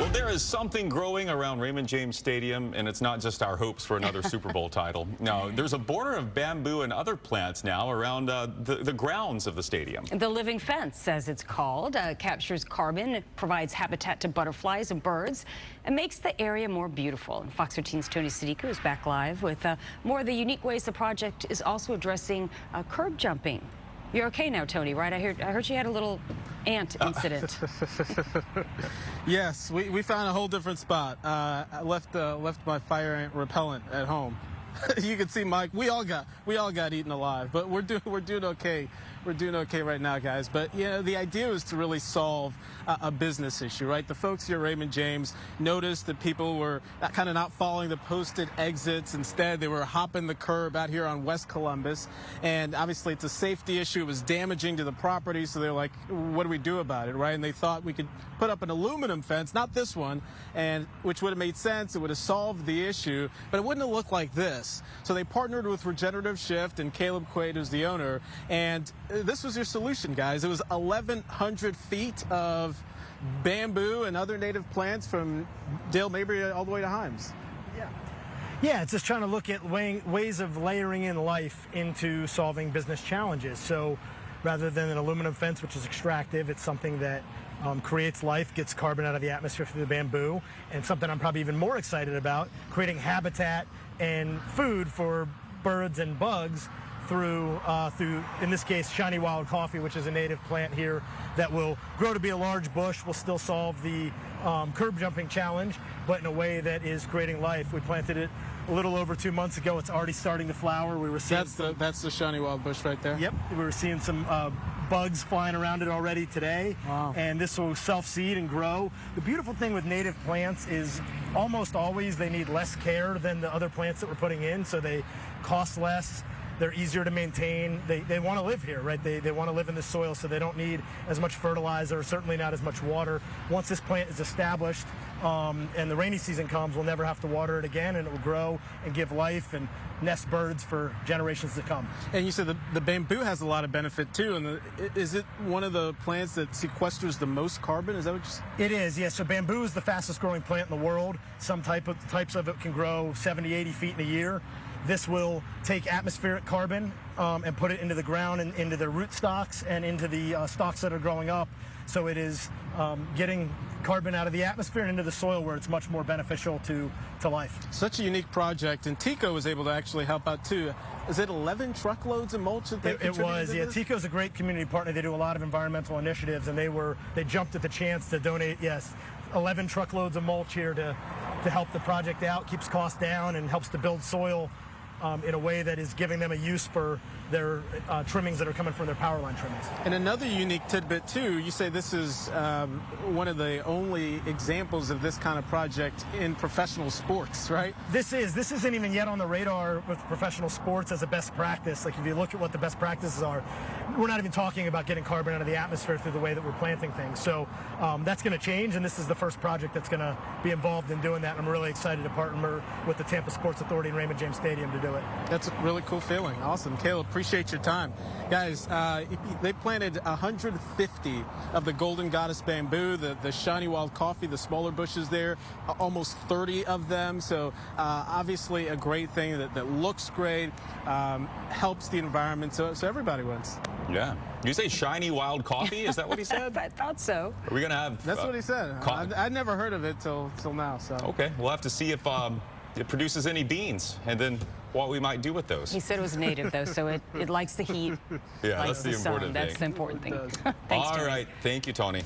Well, there is something growing around Raymond James Stadium, and it's not just our hopes for another Super Bowl title. No, there's a border of bamboo and other plants now around the grounds of the stadium. The living fence, as it's called, captures carbon, provides habitat to butterflies and birds, and makes the area more beautiful. And Fox 13's Tony Sadiku is back live with more of the unique ways the project is also addressing curb jumping. You're okay now, Tony, right? I heard you had a little ant incident. Yes, we found a whole different spot. I left my fire ant repellent at home. You can see Mike. We all got eaten alive, but we're doing okay. We're doing okay right now, guys. But the idea was to really solve a business issue, right? The folks here at Raymond James noticed that people were kind of not following the posted exits. Instead, they were hopping the curb out here on West Columbus, and obviously it's a safety issue. It was damaging to the property, so they're like, "What do we do about it?" Right? And they thought we could put up an aluminum fence, not this one, and which would have made sense. It would have solved the issue, but it wouldn't have looked like this. So they partnered with Regenerative and Caleb Quaid, who's the owner, and this was your solution, guys. It was 1,100 feet of bamboo and other native plants from Dale Mabry all the way to Himes. Yeah, it's just trying to look at ways of layering in life into solving business challenges. So rather than an aluminum fence, which is extractive, it's something that creates life, gets carbon out of the atmosphere through the bamboo, and something I'm probably even more excited about, creating habitat and food for birds and bugs through, in this case, shiny wild coffee, which is a native plant here that will grow to be a large bush, will still solve the curb jumping challenge, but in a way that is creating life. We planted it a little over 2 months ago. It's already starting to flower. We were seeing that's the shiny wild bush right there. Yep, we were seeing some bugs flying around it already today. Wow. And this will self-seed and grow. The beautiful thing with native plants is almost always they need less care than the other plants that we're putting in, so they cost less. They're easier to maintain. They want to live here, right? They want to live in the soil, so they don't need as much fertilizer, certainly not as much water. Once this plant is established and the rainy season comes, we'll never have to water it again, and it will grow and give life and nest birds for generations to come. And you said the bamboo has a lot of benefit too. And is it one of the plants that sequesters the most carbon? Is that what you said? It is, yes. So bamboo is the fastest growing plant in the world. Some types of it can grow 70, 80 feet in a year. This will take atmospheric carbon and put it into the ground and into the root stocks and into the stalks that are growing up. So it is getting carbon out of the atmosphere and into the soil where it's much more beneficial to life. Such a unique project, and Tico was able to actually help out too. Is it 11 truckloads of mulch that they It was, yeah. Tico's a great community partner. They do a lot of environmental initiatives, and they jumped at the chance to donate, 11 truckloads of mulch here to help the project out, keeps costs down, and helps to build soil in a way that is giving them a use for their trimmings that are coming from their power line trimmings. And another unique tidbit too, you say this is one of the only examples of this kind of project in professional sports, right? This isn't even yet on the radar with professional sports as a best practice. Like if you look at what the best practices are, we're not even talking about getting carbon out of the atmosphere through the way that we're planting things. So that's going to change, and this is the first project that's going to be involved in doing that. And I'm really excited to partner with the Tampa Sports Authority and Raymond James Stadium to do it. That's a really cool feeling. Awesome. Caleb, appreciate your time. Guys, they planted 150 of the Golden Goddess bamboo, the shiny wild coffee, the smaller bushes there, almost 30 of them. So obviously a great thing that looks great, helps the environment, so everybody wins. Yeah. You say shiny wild coffee? Is that what he said? I thought so. Are we going to have... That's what he said. I'd never heard of it till now. So. Okay. We'll have to see if it produces any beans, and then what we might do with those. He said it was native, though, so it likes the heat. Yeah, likes that's the important thing. That's the important thing. All right. Thank you, Tony.